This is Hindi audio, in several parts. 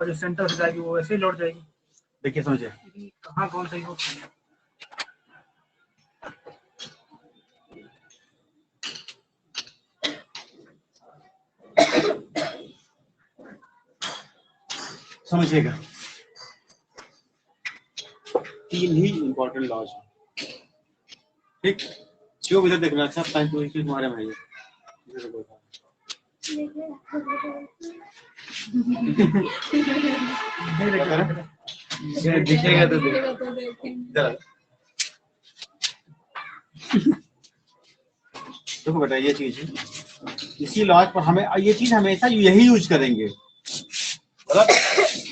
और जो सेंटर से जाएगी वो वैसे ही लौट जाएगी। देखिए समझिए कहाँ कौन सही हो, समझिएगा। तीन ही इंपॉर्टेंट लॉज है, ठीक। क्यों इधर देखना, अच्छा टाइम तो इसकी तुम्हारे में है दिखेगा तो देखो बेटा ये चीज है, इसी लॉज पर हमें ये चीज हमेशा यही यूज करेंगे, मतलब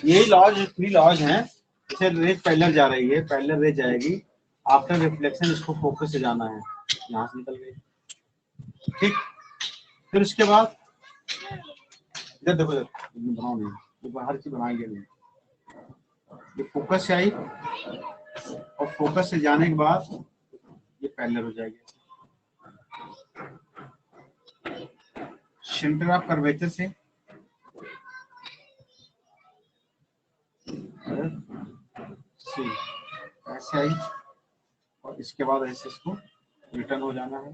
यही लॉज 3 लॉज हैं। जैसे रेज पैरेलल जा रही है, पैरेलल रेज जाएगी, आफ्टर रिफ्लेक्शन इसको फोकस से जाना है, यहाँ से निकल गई, ठीक। फिर उसके बाद इधर देखो, बनाओ नहीं तो हर चीज बनाएंगे नहीं, ये फोकस से आई और फोकस से जाने के बाद ये पैरेलल हो जाएगी, सेंटर ऑफ कर्वेचर से ऐसे आई और इसके बाद ऐसे इसको रिटर्न हो जाना है।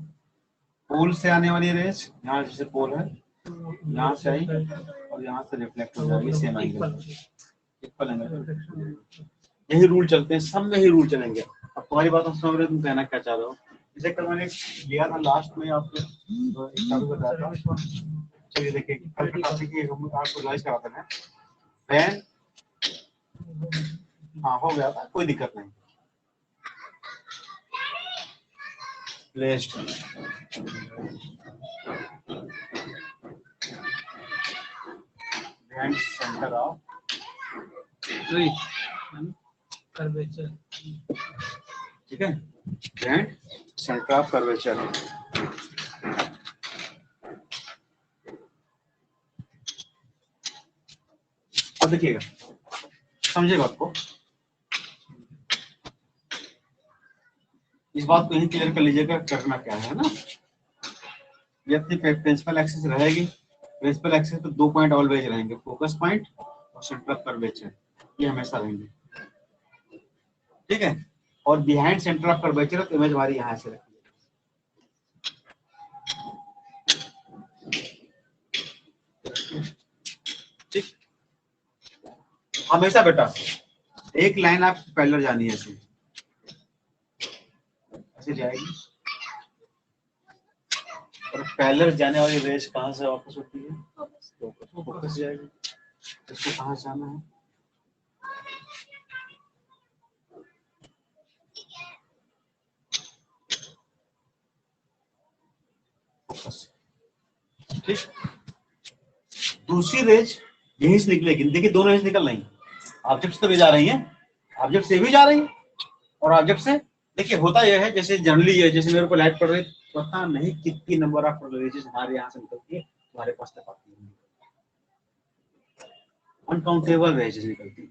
पोल से आने वाली रेज यहाँ जैसे पोल है, यहाँ से आई और यहाँ से रिफ्लेक्ट हो जाएगी सेम एंगल, इक्वल एंगल। यही रूल चलते हैं, सब में ही रूल चलेंगे। अब तुम्हारी बात हम समझ रहे, तुम कहना क्या चाह रहे हो। जैसे कल मैंने लिया था लास्ट में आपको एक चालू बताया था, चलिए देखिए कल का टॉपिक ये हम आपको रिवाइज कराते हैं। फैन हाँ हो गया था, कोई दिक्कत नहीं। Placed behind center of curvature, ठीक है, behind center of curvature। अब देखिएगा, समझे बात को, इस बात को यही क्लियर कर लीजिएगा करना क्या है ना। ये अपनी प्रिंसिपल एक्सिस रहेगी, प्रिंसिपल एक्सिस पे 2 पॉइंट ऑलवेज रहेंगे, फोकस पॉइंट और सेंटर ऑफ कर्वेचर, ये हमेशा रहेंगे, ठीक है। और बिहाइंड सेंटर ऑफ कर्वेचर तो इमेज हमारी यहाँ से रखी, ठीक। हमेशा बेटा एक लाइन आप पैरेलल जानी है, ऐसे ऐसे जाएगी और पैरेलल जाने वाली रेस कहाँ से वापस होती है, फोकस जाएगी, इसको कहाँ से जाना है, फोकस, ठीक। दूसरी रेज यहीं से निकलेगी, देखिए दोनों रेज निकल रही, ऑब्जेक्ट से भी जा रही हैं, ऑब्जेक्ट से भी जा रही है और ऑब्जेक्ट से, देखिए होता यह है जैसे जनरली है, जैसे मेरे को लाइट पड़ रही, पता नहीं कितनी नंबर ऑफ रेजेस हमारे यहाँ से निकलती है, तुम्हारे पास तक आती है, अनकाउंटेबल रेजेस निकलती है।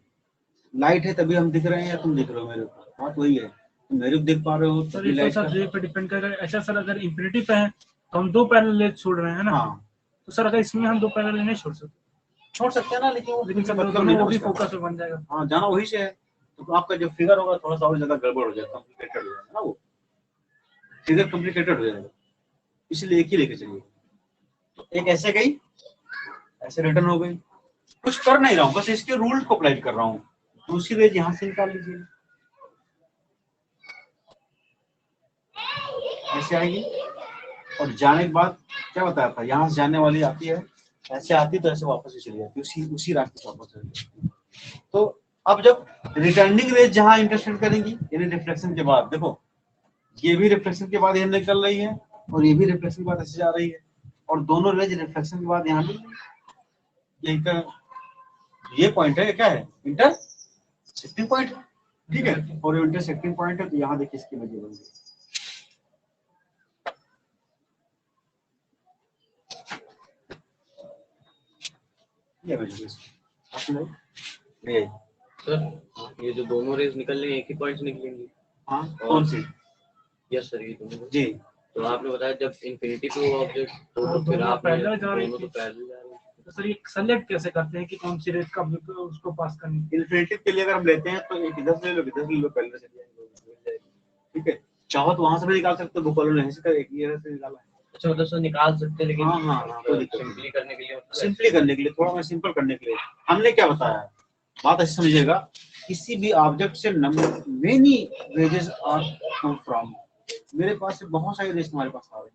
लाइट है तभी हम दिख रहे हैं या तुम दिख रहे हो मेरे को, बात वही है, तुम मेरे को देख पा रहे हो सर। ये तो सर पे डिपेंड करेगा। ऐसा सर अगर इंफिनिटी पे है तो हम 2 पैरेलल ले छोड़ रहे हैं ना, हाँ। तो सर अगर इसमें हम 2 पैरेलल नहीं छोड़ सकते हैं ना, लेकिन वो मतलब नहीं, वो भी फोकस बन जाएगा, हाँ जाना वही से है, तो आपका जो फिगर होगा थोड़ा सा और ज्यादा गड़बड़ हो जाएगा, कॉम्प्लिकेटेड हो जाएगा ना, वो फिगर कॉम्प्लिकेटेड हो जाएगा, इसलिए एक ही लेके चलिए। तो एक ऐसे गई, ऐसे रिटर्न हो गई, कुछ कर नहीं रहा हूँ, बस इसके रूल को अप्लाई कर रहा हूँ। दूसरी रेज यहाँ से निकाल लीजिए, ऐसे आएगी और जाने के बाद क्या बताया था, यहाँ से जाने वाली आती है, ऐसे आती तो ऐसे वापस ही चली जाती, उसी रास्ते से वापस चली जाती। तो अब जब रिटर्निंग रेज जहाँ इंटरसेक्ट करेंगी, यानी रिफ्लेक्शन के बाद, देखो ये भी रिफ्लेक्शन के बाद यहाँ निकल रही है और ये भी रिफ्लेक्शन के बाद ऐसे जा रही है, और दोनों रेज रिफ्लेक्शन के बाद यहाँ मिल, ये पॉइंट है, क्या है, इंटरसेक्टिंग पॉइंट, ठीक है। और ये इंटरसेक्टिंग पॉइंट है, तो यहाँ देखिए इसकी वजह बन गई, सर ये जो दोनों रेज निकल रही है एक ही पॉइंट से निकलेंगी, हाँ कौन सी, यस सर ये दोनों जी। तो आपने बताया जब इंफिनिटी पे वो ऑब्जेक्ट तो फिर आप पैरेलल जा रही दोनों तो थी, पैरेलल जा रही है, तो सर ये सेलेक्ट कैसे करते हैं कि कौन सी रेज कब उसको पास करनी है? इन्फिनिटिव के लिए अगर हम लेते हैं तो एक इधर से ले लो, इधर से ले लो, पहले से मिल जाएगी। ठीक है, चाहो तो वहां से भी निकाल सकते हो, बुक वालों ने ऐसे कर एक ही से निकाला है। अच्छा मतलब सर निकाल सकते हैं, लेकिन हाँ, कोई दिक्कत नहीं। सिंपली करने के लिए, सिंपली करने के लिए, थोड़ा मैं सिंपल करने के लिए हमने क्या बताया, बात ऐसे समझिएगा, किसी भी ऑब्जेक्ट से many rays are come from, मेरे पास से बहुत सारी रेज हमारे पास आ रही है,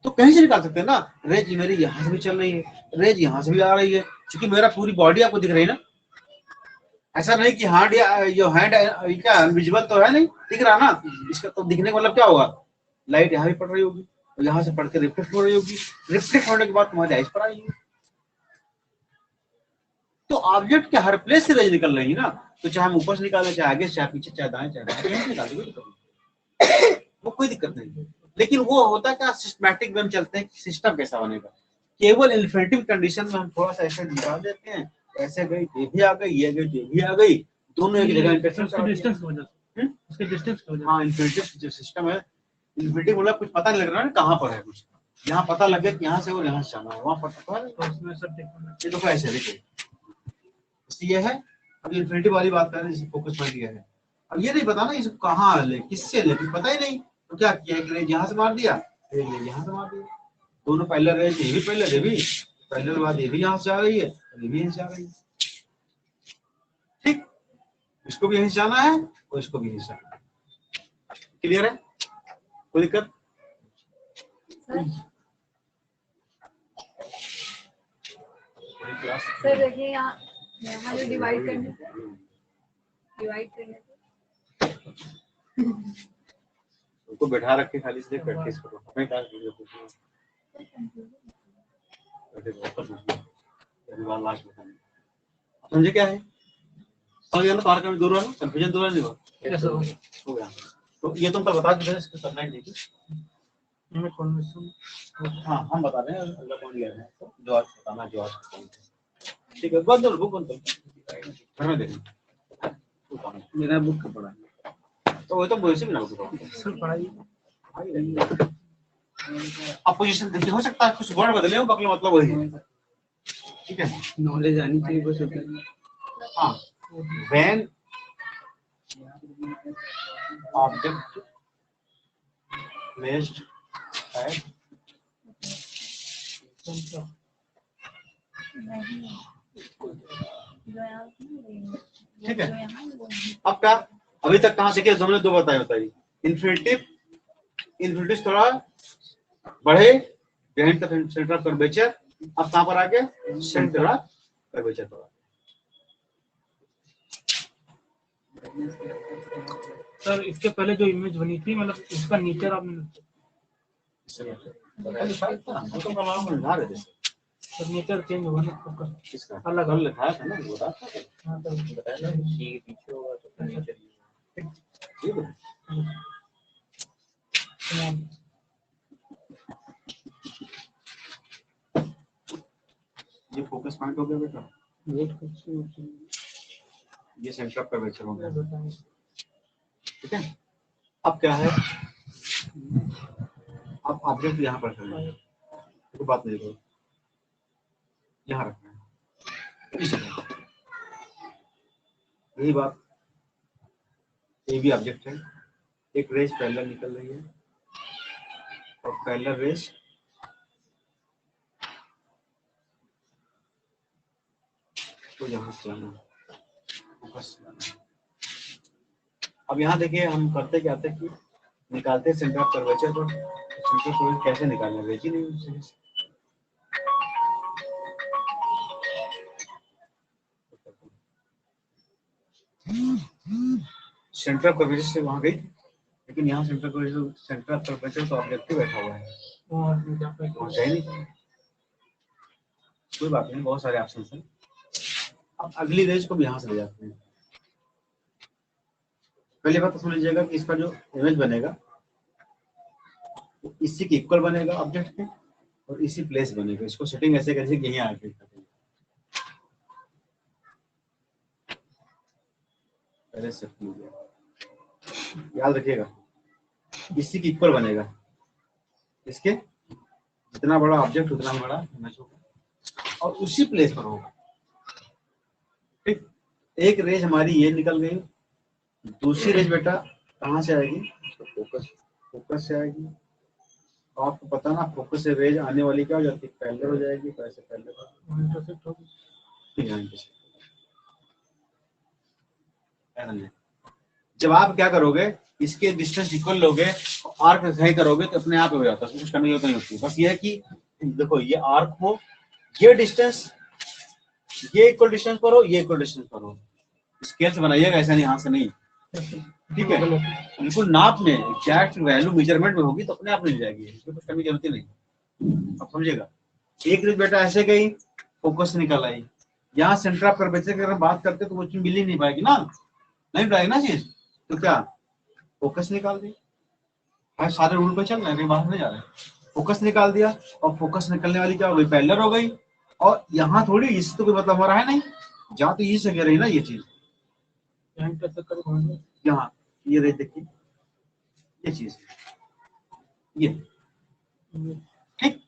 तो कहीं से निकाल सकते हैं ना। रेज मेरी यहाँ से भी चल रही है, रेज यहाँ से भी आ रही है, क्योंकि मेरा पूरी बॉडी आपको दिख रही है ना। ऐसा नहीं कि हैंड या यो हैंड क्या विजिबल तो है नहीं, दिख रहा ना। इसका तो दिखने का मतलब क्या होगा, लाइट यहाँ भी पड़ रही होगी, यहाँ से पढ़ के रिफ्लेक्ट हो रही होगी, रिफ्लेक्ट होने के बाद तुम्हारी आइज पर आएगी। तो ऑब्जेक्ट के हर प्लेस से रेज निकल रही है ना, तो चाहे हम ऊपर से निकालें, चाहे आगे, चाहे पीछे, चाहे दाएं, चाहे बाएं, कहीं से निकाल देंगे, वो कोई दिक्कत नहीं। लेकिन वो होता क्या, सिस्टमैटिक में हम चलते हैं कि सिस्टम कैसा बनेगा। केवल इन्फिनिटिव कंडीशन में हम थोड़ा सा ऐसे निकाल देते हैं, ऐसे गई ये भी आ गई, ये गई ये भी आ गई, दोनों एक जगह इंटरसेक्ट उसके डिस्टेंस की वजह से, उसके डिस्टेंस की वजह से। हाँ, इन्फिनिटिव जो सिस्टम है, इन्फिनिटिव मतलब कुछ पता नहीं लग रहा है कहाँ पर है कुछ, यहाँ पता लग गया कि यहाँ से और यहाँ से जाना है, वहाँ पता है तो उसमें सर ये देखो ऐसे देखिए, ये है। अब इन्फिनिटिव वाली बात कर रहे हैं, जिसे फोकस पॉइंट ये है। अब ये नहीं पता ना इसको कहाँ ले, किससे ले, पता ही नहीं, तो क्या किया, एक रेज यहाँ से मार दिया, एक रेज यहाँ से मार दिया, दोनों पहले रेज, ये भी पहले, ये भी पहले बाद, ये भी यहाँ से जा रही है, ये भी यहाँ से जा रही है। ठीक, इसको भी यहीं से जाना है और इसको भी यहीं से जाना है। क्लियर है, कोई दिक्कत? सर देखिए यहाँ जो डिवाइड करने उनको बैठा रख के खाली से प्रैक्टिस करो, हमें क्या लास्ट में समझे क्या है, समझ गया ना, तुम्हारा कभी दूर है ना, कंफ्यूजन दूर नहीं हुआ, हो गया। तो ये तुम तो बता दो इसको करना ही नहीं, हाँ हम बता रहे हैं, अगला पॉइंट ले रहे हैं, तो जो आज बताना, जो आज ठीक है, बंद बुक बंद घर में देखना, मेरा बुक पड़ा है, तो वो तो वैसे भी ना सर पढ़ाई। अब पोजीशन देखिए, हो सकता है कुछ वर्ड बदले हो, बाकी मतलब वही है। ठीक है, नॉलेज आनी चाहिए बस। हाँ, व्हेन ऑब्जेक्ट प्लेस्ड एट, ठीक है। अब क्या, अभी तक कहाँ से किया, हमने दो बताइए। इन्फिनिटिव थोड़ा बढ़े, behind the centre of curvature. अब कहाँ पर आगे, सेंटर ऑफ कर्वेचर पर। सर इसके पहले जो इमेज बनी थी, मतलब इसका नेचर आपने नेचर चेंज होगा ना, फोकस अलग अलग लिखा था ना, वो था हाँ, तो बताया ना सी के पीछे होगा तो नीचे ठीक है। ये फोकस पॉइंट हो गया बेटा, ये सेंटर ऑफ कर्वेचर हो गया। ठीक है, अब क्या है, अब ऑब्जेक्ट यहाँ पर करना है, तो बात नहीं करो, यहाँ रखना है, यही बात। ये भी ऑब्जेक्ट है, एक रेज पैरेलल निकल रही है और पैरेलल रेज तो यहाँ से जाना, बस। अब यहाँ देखिए हम करते क्या थे कि निकालते सेंटर ऑफ कर्वेचर, तो सेंटर ऑफ कैसे निकालना, रेज ही नहीं। सेंटर ऑफ कर्वेचर से वहां गई, लेकिन यहाँ सेंटर ऑफ कर्वेचर तो ऑब्जेक्टिव बैठा हुआ है, पहुंचा ही नहीं। कोई बात नहीं, बहुत सारे ऑप्शन हैं। अब अगली रेंज को भी यहाँ से ले जाते हैं। पहली बात तो समझ लीजिएगा कि इसका जो इमेज बनेगा इसी के इक्वल बनेगा ऑब्जेक्ट के, और इसी प्लेस बनेगा। इसको सेटिंग ऐसे करेंगे कि यहीं आके पहले सेट कीजिए, याद रखिएगा इसी के इक्वल बनेगा, इसके जितना बड़ा ऑब्जेक्ट उतना बड़ा इमेज होगा। और उसी प्लेस पर होगा। ठीक, एक रेज हमारी ये निकल गई, दूसरी रेज बेटा कहाँ से आएगी? फोकस से आएगी। आपको पता ना फोकस से रेज आने वाली क्या हो जाती है? पैरेलल हो जाएगी, पैसे पैरेलल इंटरसेक्ट होगी। जब आप क्या करोगे, इसके डिस्टेंस इक्वल लोगे, आर्क सही करोगे तो अपने आप हो जाता है, कुछ करने की जरूरत नहीं होती। बस ये है कि देखो ये आर्क हो, ये डिस्टेंस, ये इक्वल डिस्टेंस पर हो, ये इक्वल डिस्टेंस पर हो। स्केल से बनाइएगा, ऐसा नहीं हाथ से नहीं। ठीक है, बिल्कुल नाप में एग्जैक्ट वैल्यू मेजरमेंट में होगी तो अपने आप मिल जाएगी, इसमें कुछ करने की जरूरत नहीं। अब समझिएगा, एक रेज बेटा ऐसे गई, फोकस निकल आई, यहाँ सेंटर ऑफ कर्वेचर की अगर बात करते तो वो चीज मिल ही नहीं पाएगी ना, नहीं पाएगी ना चीज। तो क्या फोकस निकाल दी, सारे रूल पे चल रहे हैं, बाहर नहीं जा रहे। फोकस निकाल दिया, और फोकस निकलने वाली क्या हो गई? पैरेलल हो गई। और यहाँ थोड़ी इससे तो कोई मतलब हो रहा है नहीं, जहाँ तो ये से गिर रही ना ये चीज, यहाँ ये रही देखिए ये चीज, ये ठीक।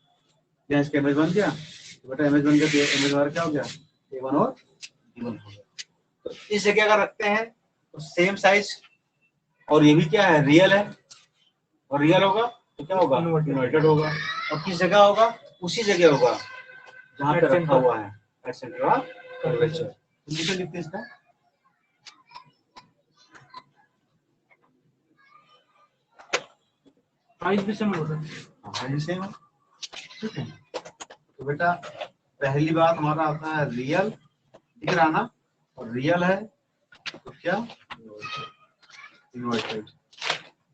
यहाँ इसका इमेज बन गया, तो बेटा इमेज बन गया तो इमेज हमारा क्या हो गया? A1 और B1 हो गया। तो इस जगह अगर रखते हैं तो सेम साइज, और ये भी क्या है? रियल है, और रियल होगा तो क्या होगा? इन्वर्टेड होगा। और किस जगह होगा? उसी जगह होगा जहाँ पे रखा हुआ है एट सेंटर ऑफ कर्वेचर। लिखते लिखते इसका प्राइस भी सेम होगा। हाँ सेम है। ठीक है, तो बेटा पहली बात हमारा आता है रियल, दिख रहा ना, और रियल है तो क्या? इन्वर्टेड।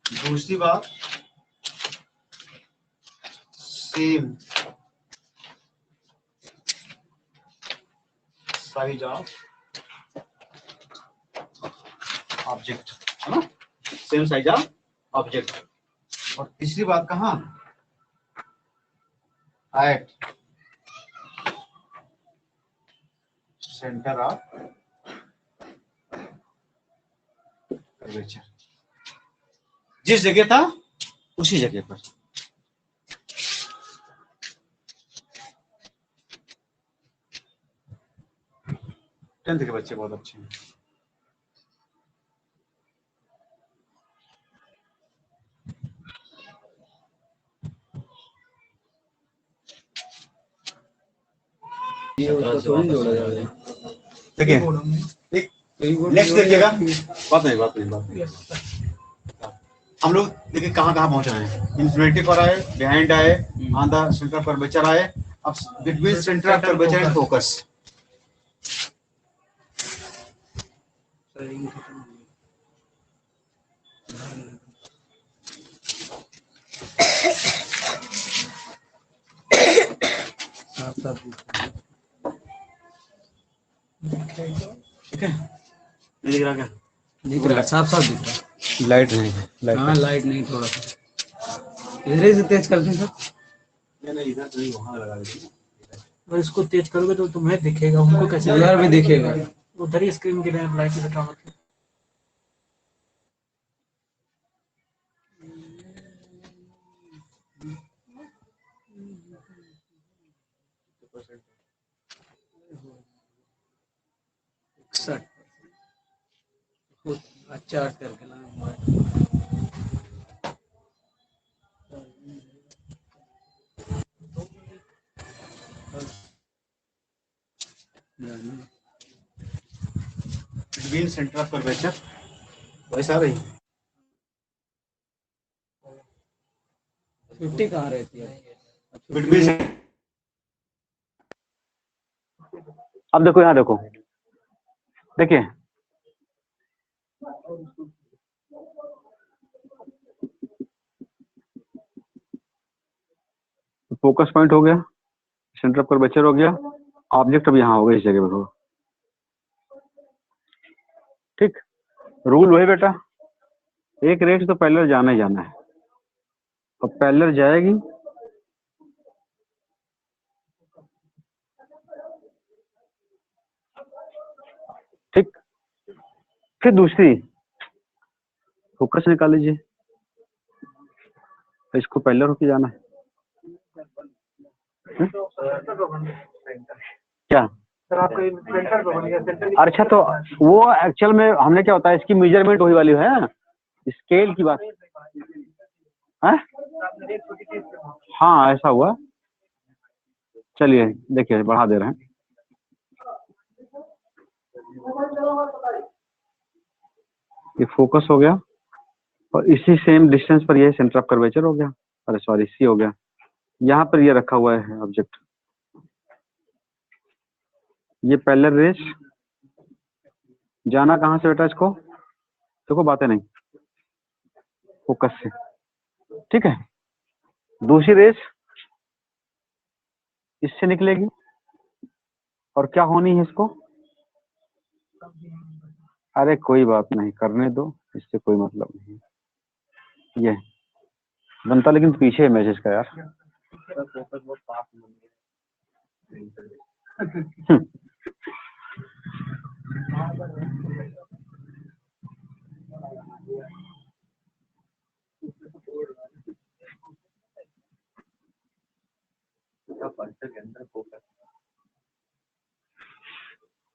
दूसरी बात सेम साइज ऑफ ऑब्जेक्ट, है ना, सेम साइज ऑफ ऑब्जेक्ट। और तीसरी बात कहाँ? एट सेंटर ऑफ कर्वेचर, जिस जगह था उसी जगह पर। टेंथ के बच्चे बहुत अच्छे हैं। देखिए नेक्स्ट देखिएगा, बात नहीं। हम लोग देखिए कहाँ पहुंच रहे हैं। इन्फिनिटी पर आए, बिहाइंड आए, on the centre of curvature आए, अब between centre of curvature and focus. ठीक है, नहीं दिख रहा क्या? दिख रहा है, साफ साफ दिख रहा है। लाइट नहीं है, हाँ लाइट नहीं, थोड़ा सा इधर से तेज कर दें सर। नहीं इधर नहीं, वहां लगा दीजिए। अगर इसको तेज करोगे तो तुम्हें दिखेगा, उनको कैसे? उधर भी दिखेगा। उधर ही स्क्रीन की लाइट की बटा मतलब। अच्छा करके लाऊंगा। बिटवीन सेंटर ऑफ कर्वेचर वैसा रही 50 कहाँ रहती है? बिटवीन। अब देखो यहाँ देखो, देखिए फोकस पॉइंट हो गया, सेंटर ऑफ कर्वेचर हो गया, ऑब्जेक्ट अब यहाँ होगा इस जगह पर होगा। ठीक, रूल वही बेटा, एक रेट तो पैरेलल जाना ही जाना है। अब पैरेलल जाएगी ठीक, फिर दूसरी फोकस निकाल लीजिए, इसको पैरेलल होके जाना है। क्या? सर आपका सेंटर पे बन गया, सेंटर अच्छा, तो वो एक्चुअल में हमने क्या होता है, इसकी मेजरमेंट वही वाली है, स्केल की बात है। हाँ ऐसा हुआ। चलिए देखिए बढ़ा दे रहे हैं। ये फोकस हो गया और इसी सेम डिस्टेंस पर ये सेंटर ऑफ कर्वेचर हो गया, अरे सॉरी सी हो गया। यहाँ पर ये रखा हुआ है ऑब्जेक्ट, ये पैरेलल रेस जाना कहाँ से बेटा, इसको देखो बातें नहीं, फोकस से, ठीक है। दूसरी रेस इससे निकलेगी और क्या होनी है इसको, अरे कोई बात नहीं करने दो, इससे कोई मतलब नहीं है। ये बनता लेकिन पीछे है मैसेज का यार।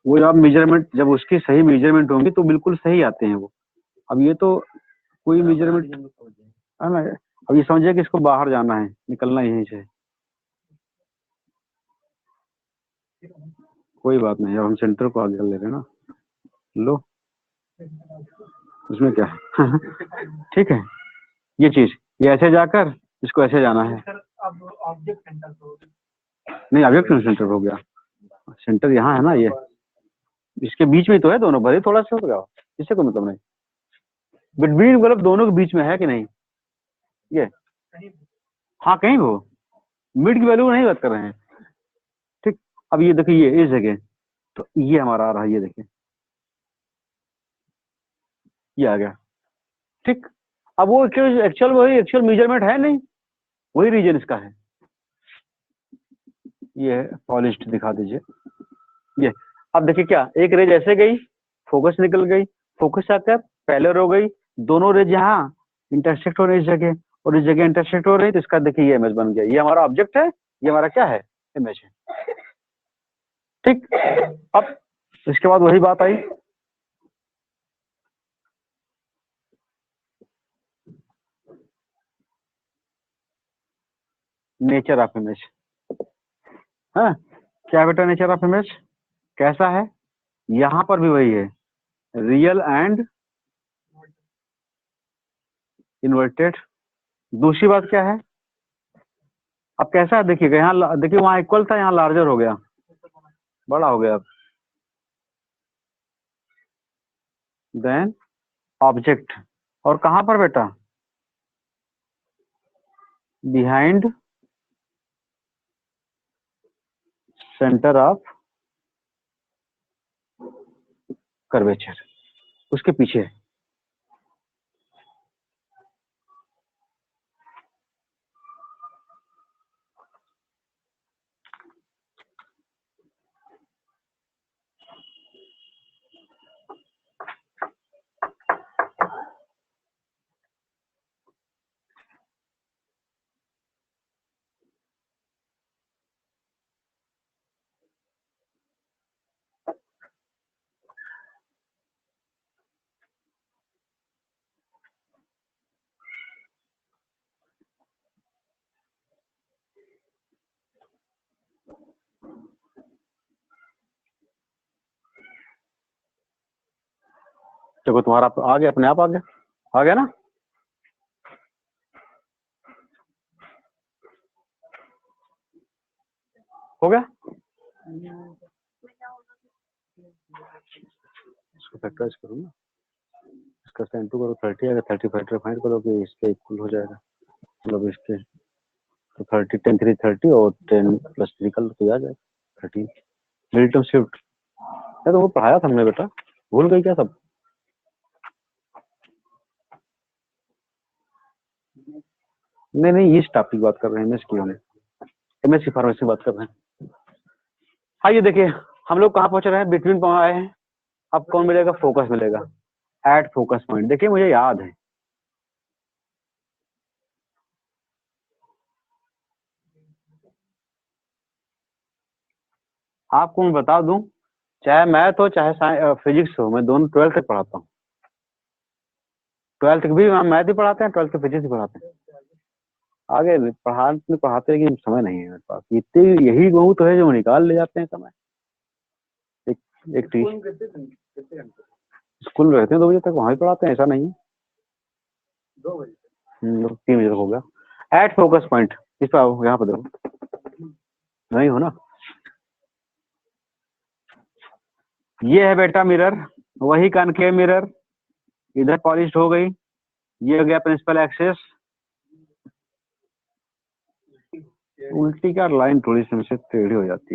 वो जब मेजरमेंट, जब उसकी सही मेजरमेंट होंगी तो बिल्कुल सही आते हैं वो। अब ये तो कोई मेजरमेंट है ना, अब ये समझिए कि इसको बाहर जाना है, निकलना यहीं से, कोई बात नहीं। अब हम सेंटर को आगे कर ले रहे हैं ना, लो उसमें क्या है। ठीक है, ये चीज ये ऐसे जाकर इसको ऐसे जाना है। अब ऑब्जेक्ट सेंटर पे नहीं ऑब्जेक्ट सेंटर हो गया, सेंटर यहाँ है ना, ये इसके बीच में तो है दोनों, भले थोड़ा सा हो गया, इससे कोई मतलब नहीं। बिटवीन मतलब दोनों के बीच में है कि नहीं, ये हाँ कहीं हो, मिड की वैल्यू नहीं बात कर रहे हैं, ठीक। अब ये देखिए ये इस जगह, तो ये हमारा आ रहा है, ये देखिए ये आ गया, ठीक। अब वो एक्चुअल वही एक्चुअल मेजरमेंट है नहीं, वही रीजन इसका है। ये पॉलिश्ड दिखा दीजिए ये। अब देखिए क्या, एक रेज ऐसे गई, फोकस निकल गई, फोकस आकर पैरेलल हो गई, दोनों रेज यहाँ इंटरसेक्ट हो रही इस जगह और इस जगह इंटरसेक्ट हो रही, तो इसका देखिए ये इमेज बन गया, ये हमारा ऑब्जेक्ट है, ये हमारा क्या है, इमेज है, ठीक। अब इसके बाद वही बात आई, नेचर ऑफ इमेज। हाँ क्या बेटा नेचर ऑफ इमेज कैसा है, यहाँ पर भी वही है, रियल एंड इन्वर्टेड। दूसरी बात क्या है, अब कैसा है देखिएगा, यहाँ देखिए वहां इक्वल था, यहाँ लार्जर हो गया, बड़ा हो गया। देन ऑब्जेक्ट, और कहां पर बेटा, बिहाइंड सेंटर ऑफ कर्वेचर, उसके पीछे है। देखो तुम्हारा आ गया, अपने आप आ गया, आ गया ना। हो गया, इसको फैक्टराइज करो ना, इसका sin 2 करो 30 आएगा, 30 फैक्टर फाइंड करो कि इसके इक्वल हो जाएगा, मतलब इसके तो 30 10 3 30 और 10 प्लस 3 कल तो आ जाएगा 13। मिल्टन शिफ्ट है तो वो पढ़ाया था हमने बेटा, भूल गई क्या सब। नहीं नहीं इस टॉपिक बात कर रहे हैं, एमएस की हमने, एमएस की फार्मेसी बात कर रहे हैं। हाँ ये देखिए हम लोग कहाँ पहुंच रहे हैं, बिटवीन पहुंच आए हैं। अब कौन मिलेगा, फोकस मिलेगा, एट फोकस पॉइंट। देखिए मुझे याद है, आपको मैं बता दूं, चाहे मैथ हो चाहे फिजिक्स हो, मैं दोनों 12th तक पढ़ाता हूँ। 12th तक भी हम मैथ ही पढ़ाते हैं, 12th तक फिजिक्स भी पढ़ाते हैं। आगे पढ़ाते लेकिन समय नहीं है मेरे पास। इतने यही बहुत है जो निकाल ले जाते हैं समय। एक स्कूल में रहते हैं 2 बजे तक, वहां भी पढ़ाते हैं, ऐसा नहीं है। 2 बजे 3 बजे तक हो गया। एट फोकस पॉइंट, इस पर आओ, यहाँ पर देखो, नहीं हो ना। ये है बेटा मिरर, वही कनकेव मिरर, इधर पॉलिश हो गई, ये हो गया प्रिंसिपल एक्सेस। उल्टी का लाइन थोड़ी सी मुझसे टेढ़ी हो जाती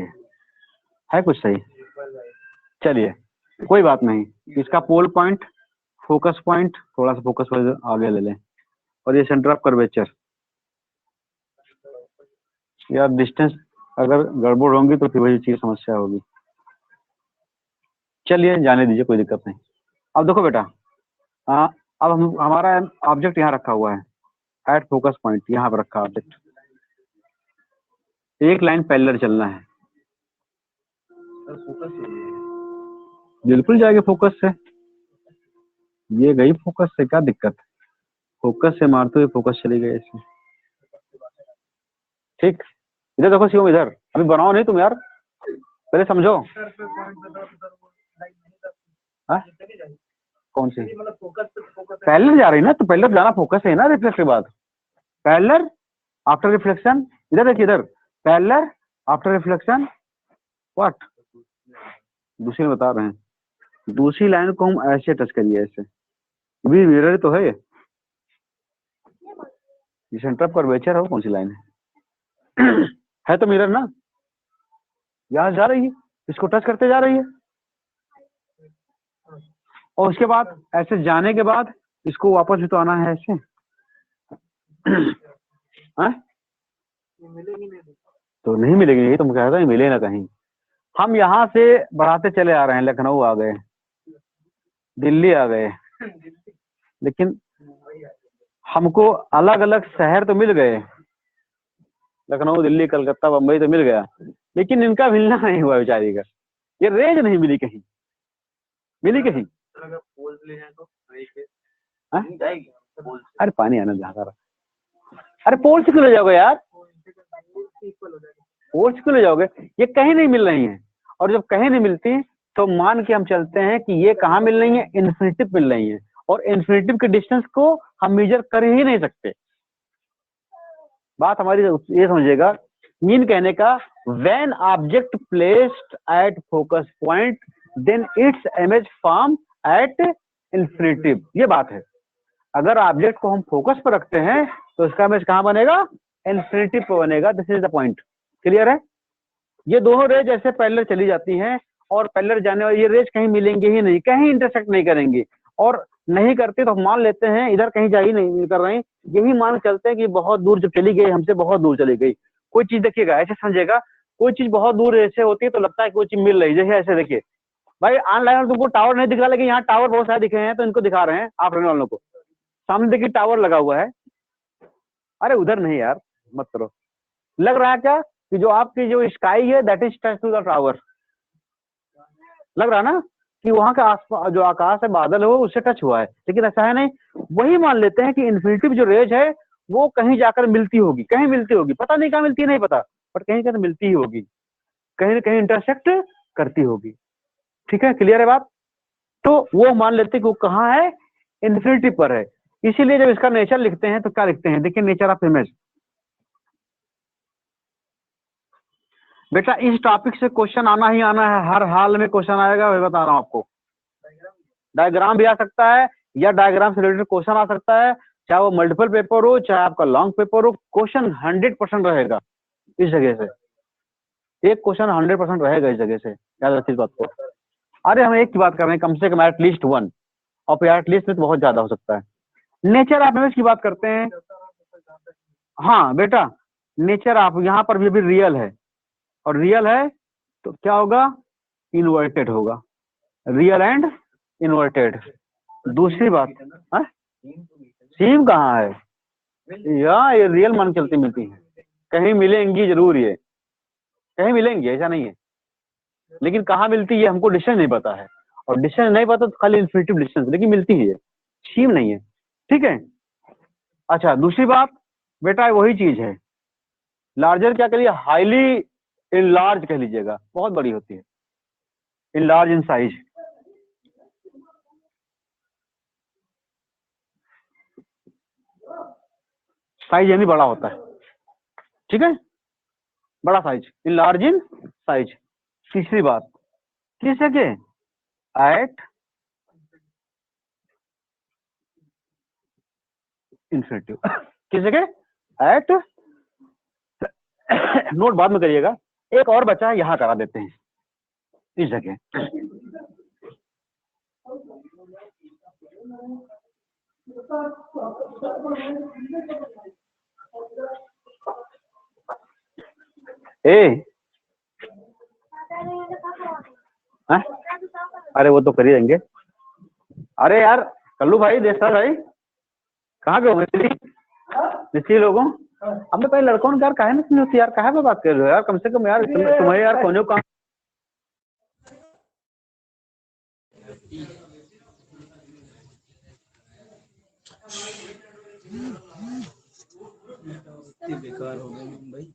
है कुछ सही। चलिए कोई बात नहीं, इसका पोल पॉइंट, फोकस पॉइंट, थोड़ा सा फोकस पॉइंट आगे ले लें, और ये सेंटर ऑफ कर्वेचर। यार डिस्टेंस अगर गड़बड़ होंगी तो फिर वही चीज समस्या होगी। चलिए जाने दीजिए, कोई दिक्कत नहीं। अब देखो बेटा, अब हमारा ऑब्जेक्ट यहाँ रखा हुआ है, एट फोकस पॉइंट, यहाँ पर रखा ऑब्जेक्ट। एक लाइन पैरेलल चलना है, बिल्कुल जाएगी फोकस से। ये गई फोकस से, क्या दिक्कत है? फोकस से मारते हुए फोकस चली गई इसमें। ठीक, इधर देखो शिवम, इधर अभी बनाओ नहीं तुम यार, पहले समझो। कौन सी पैरेलल जा रही ना, तो पैरेलल जाना फोकस है ना, रिफ्लेक्ट के बाद पैरेलल आफ्टर रिफ्लेक्शन। इधर देखिए, इधर पैरेलल आफ्टर रिफ्लेक्शन व्हाट, दूसरी बता रहे हैं। दूसरी लाइन को हम ऐसे टच करिए, ऐसे भी मिरर तो है ये सेंटर ऑफ कर्वेचर है। कौन सी लाइन है तो मिरर ना, यहां जा रही है, इसको टच करते जा रही है, और उसके बाद ऐसे जाने के बाद इसको वापस भी तो आना है ऐसे। तो नहीं मिलेगी, यही तो मैं कह रहा था, मिले ना कहीं। हम यहाँ से बढ़ाते चले आ रहे हैं, लखनऊ आ गए, दिल्ली आ गए, लेकिन हमको अलग अलग शहर तो मिल गए, लखनऊ, दिल्ली, कलकत्ता, बम्बई तो मिल गया, लेकिन इनका मिलना नहीं हुआ बेचारी का। ये रेंज नहीं मिली कहीं, मिली कहीं? अरे पानी आना जहाँ रहा, अरे पोल से क्यों ले जाओगे यार, पोल से क्यों ले जाओगे? ये कहीं नहीं मिल रही है, और जब कहीं नहीं मिलती तो मान के हम चलते हैं कि ये कहाँ मिल रही है, इन्फिनिटिव मिल रही है, और इन्फिनिटिव के डिस्टेंस को हम मेजर कर ही नहीं सकते। बात हमारी ये समझिएगा, मीन कहने का, when object placed at focus point then it's image form at infinitive, ये बात है। अगर ऑब्जेक्ट को हम फोकस पर रखते हैं तो इसका इमेज कहाँ बनेगा, इन्फिनिटिव पर बनेगा। This is the point, clear है? ये दोनों रेज ऐसे पैरेलल चली जाती हैं, और पैरेलल जाने वाली ये रेज कहीं मिलेंगे ही नहीं, कहीं इंटरसेक्ट नहीं करेंगे, और नहीं करते तो हम मान लेते हैं इधर कहीं जा ही नहीं कर रहे हैं, यही मान चलते हैं कि बहुत दूर जब चली गई, हमसे बहुत दूर चली गई। कोई चीज देखिएगा ऐसे समझिएगा, कोई चीज बहुत दूर ऐसे होती है तो लगता है कोई चीज मिल रही है, जैसे ऐसे देखिए भाई, ऑनलाइन तुमको टावर नहीं दिख रहा, लेकिन यहाँ टावर बहुत सारे दिखे हैं तो इनको दिखा रहे हैं आप रहने वालों को। सामने देखिए टावर लगा हुआ है, अरे उधर नहीं यार, मत करो। लग रहा है क्या कि जो आपकी जो स्काई है that is touch to the tower, लग रहा ना कि वहां का आसपास जो आकाश है, बादल है, वो उससे टच हुआ है, लेकिन ऐसा है नहीं। वही मान लेते हैं कि इन्फिनिटिव जो रेज है वो कहीं जाकर मिलती होगी, कहीं मिलती होगी, पता नहीं कहाँ मिलती है, नहीं पता, बट कहीं कहीं मिलती ही होगी, कहीं ना कहीं इंटरसेक्ट करती होगी। ठीक है, क्लियर है बात? तो वो मान लेते हैं कि वो कहाँ है, इन्फिनिटी पर है। इसीलिए जब इसका नेचर लिखते हैं तो क्या लिखते हैं, देखिए नेचर ऑफ इमेज। बेटा इस टॉपिक से क्वेश्चन आना ही आना है, हर हाल में क्वेश्चन आएगा, मैं बता रहा हूँ आपको। डायग्राम भी आ सकता है, या डायग्राम से रिलेटेड क्वेश्चन आ सकता है, चाहे वो मल्टीपल पेपर हो चाहे आपका लॉन्ग पेपर हो, क्वेश्चन 100% रहेगा इस जगह से, एक क्वेश्चन 100% रहेगा इस जगह से, याद रखिए इस बात को। अरे हम एक की बात कर रहे हैं, कम से कम एटलीस्ट 1, और एटलीस्ट में तो बहुत ज्यादा हो सकता है। नेचर ऑफ इमेज की बात करते हैं। हाँ बेटा, नेचर ऑफ यहाँ पर भी रियल है, और रियल है तो क्या होगा, इन्वर्टेड होगा, रियल एंड इन्वर्टेड। दूसरी बात, सेम कहाँ है, यहाँ ये रियल मान चलती मिलती है, कहीं मिलेंगी जरूर, ये कहीं मिलेंगी, ऐसा नहीं है। लेकिन कहाँ मिलती है हमको डिस्टेंस नहीं पता है, और डिस्टेंस नहीं पता तो खाली इन्फिनिटिव डिस्टेंस, लेकिन मिलती है, सीम नहीं है। ठीक है। अच्छा, दूसरी बात बेटा वही चीज है, लार्जर क्या करिए, हाईली इन लार्ज कह लीजिएगा, बहुत बड़ी होती है, in large in size. Size यानी बड़ा होता है, ठीक है, बड़ा size, in large in size. तीसरी बात किस जगह, एट इन्फिनिटिव, किस जगह, एट नोट बाद में करिएगा। एक और बचा है, यहां करा देते हैं इस जगह। ए हाँ? अरे वो तो कर ही देंगे। अरे यार कल्लू भाई, देसर भाई, कहाँ गए हो निश्चित लोगों, अब मैं पहले लड़कों ने यार काहे नहीं होती यार, काहे पे बात कर रहे हो यार, कम से कम यार तुम्हें यार कोने काम। बेकार हो गई मुंबई।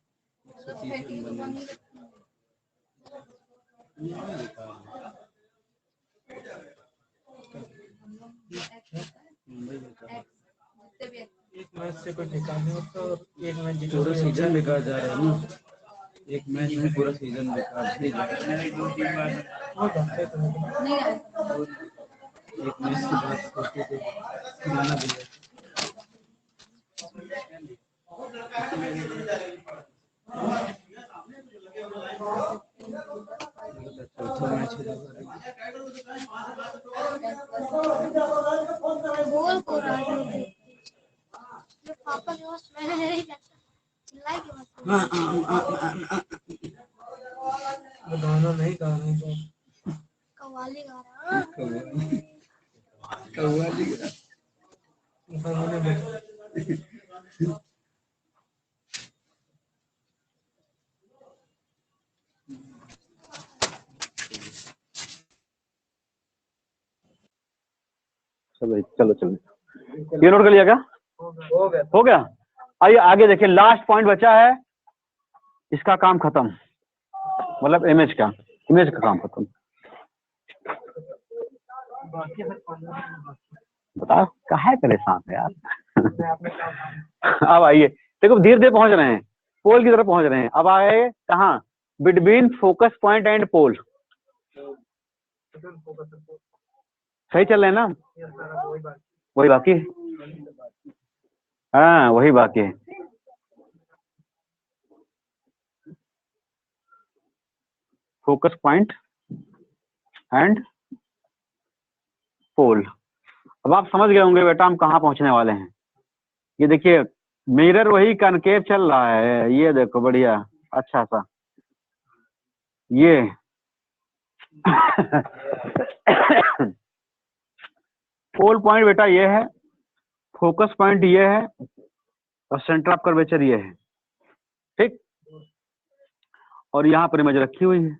एक मैच से कोई ठिकाना नहीं होता, और एक मैच पूरा सीजन बेकार जा रहा है ना, एक मैच में पूरा सीजन बेकार ही जा रहा है। एक मैच की बात करते थे, गाना भी है। चौथा मैच है। बोल को राजू पापा के पास मैंने नहीं लगता चिल्लाई के मत गाना नहीं गा रहे तो कव्वाली गा रहा कव्वाली गा चलो चलो चलो, ये नोट कर लिया क्या, हो गया। आइए आगे देखिए, लास्ट पॉइंट बचा है, इसका काम खत्म, मतलब इमेज का काम खत्म। बताओ काहे परेशान है यार। अब आइए देखो, धीरे धीरे पहुंच रहे हैं, पोल की तरफ पहुंच रहे हैं। अब आए कहाँ, between focus point and pole. सही चल रहे हैं ना, वही बाकी है, हाँ वही बाकी है। Focus point and pole. अब आप समझ गए होंगे बेटा हम कहाँ पहुंचने वाले हैं। ये देखिए मिरर वही कनकेव चल रहा है, ये देखो बढ़िया अच्छा सा, ये पोल पॉइंट बेटा ये है, फोकस पॉइंट ये है, और सेंटर ऑफ कर्वेचर ये है, ठीक। और यहाँ पर इमेज रखी हुई है।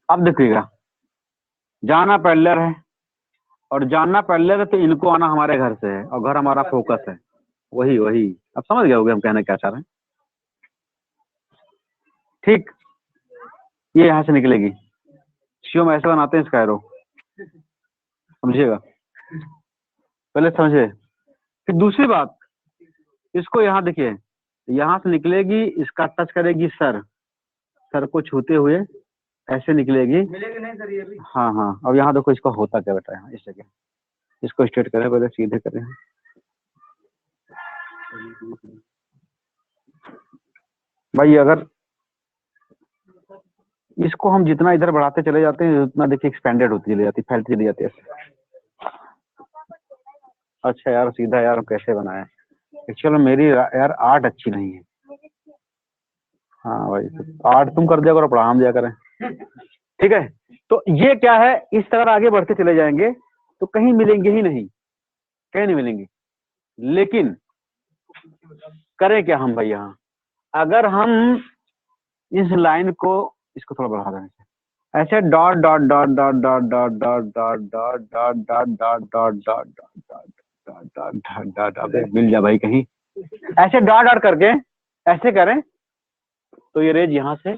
अब देखिएगा, जाना पैरेलल है, और जानना पैरेलल है तो इनको आना हमारे घर से है, और घर हमारा फोकस है, वही वही। अब समझ गए होंगे हम कहना क्या चाह रहे हैं, ठीक। ये यहाँ से निकलेगी, शिवम ऐसे बनाते हैं इसका एरो, समझिएगा, पहले समझे। फिर दूसरी बात, इसको यहाँ देखिए, यहाँ से निकलेगी, इसका टच करेगी सर को छूते हुए ऐसे निकलेगी, मिलेगी नहीं सर ये भी। हाँ हाँ, अब यहाँ देखो इसका होता क्या बेटा, यहाँ इस जगह इसको स्ट्रेट करें, पहले सीधे करें, भाई अगर इसको हम जितना इधर बढ़ाते चले जाते हैं उतना देखिए एक्सपेंडेड होती चली जाती, फैलती चली जाती है। अच्छा यार सीधा यार कैसे बनाए, एक्चुअली मेरी यार आर्ट अच्छी नहीं है। हाँ भाई आर्ट तुम कर दिया करो, पढ़ा हम दिया करें, ठीक है। तो ये क्या है, इस तरह आगे बढ़ते चले जाएंगे तो कहीं मिलेंगे ही नहीं, कहीं नहीं मिलेंगे। लेकिन करें क्या हम भाई, यहाँ अगर हम इस लाइन को, इसको थोड़ा बढ़ा दें ऐसे, dot dot dot dot dot dot dot dot dot dot dot dot dot dot dot dot dot, अबे मिल जा भाई कहीं, ऐसे डॉट डॉट करके ऐसे करें तो ये रेज यहाँ से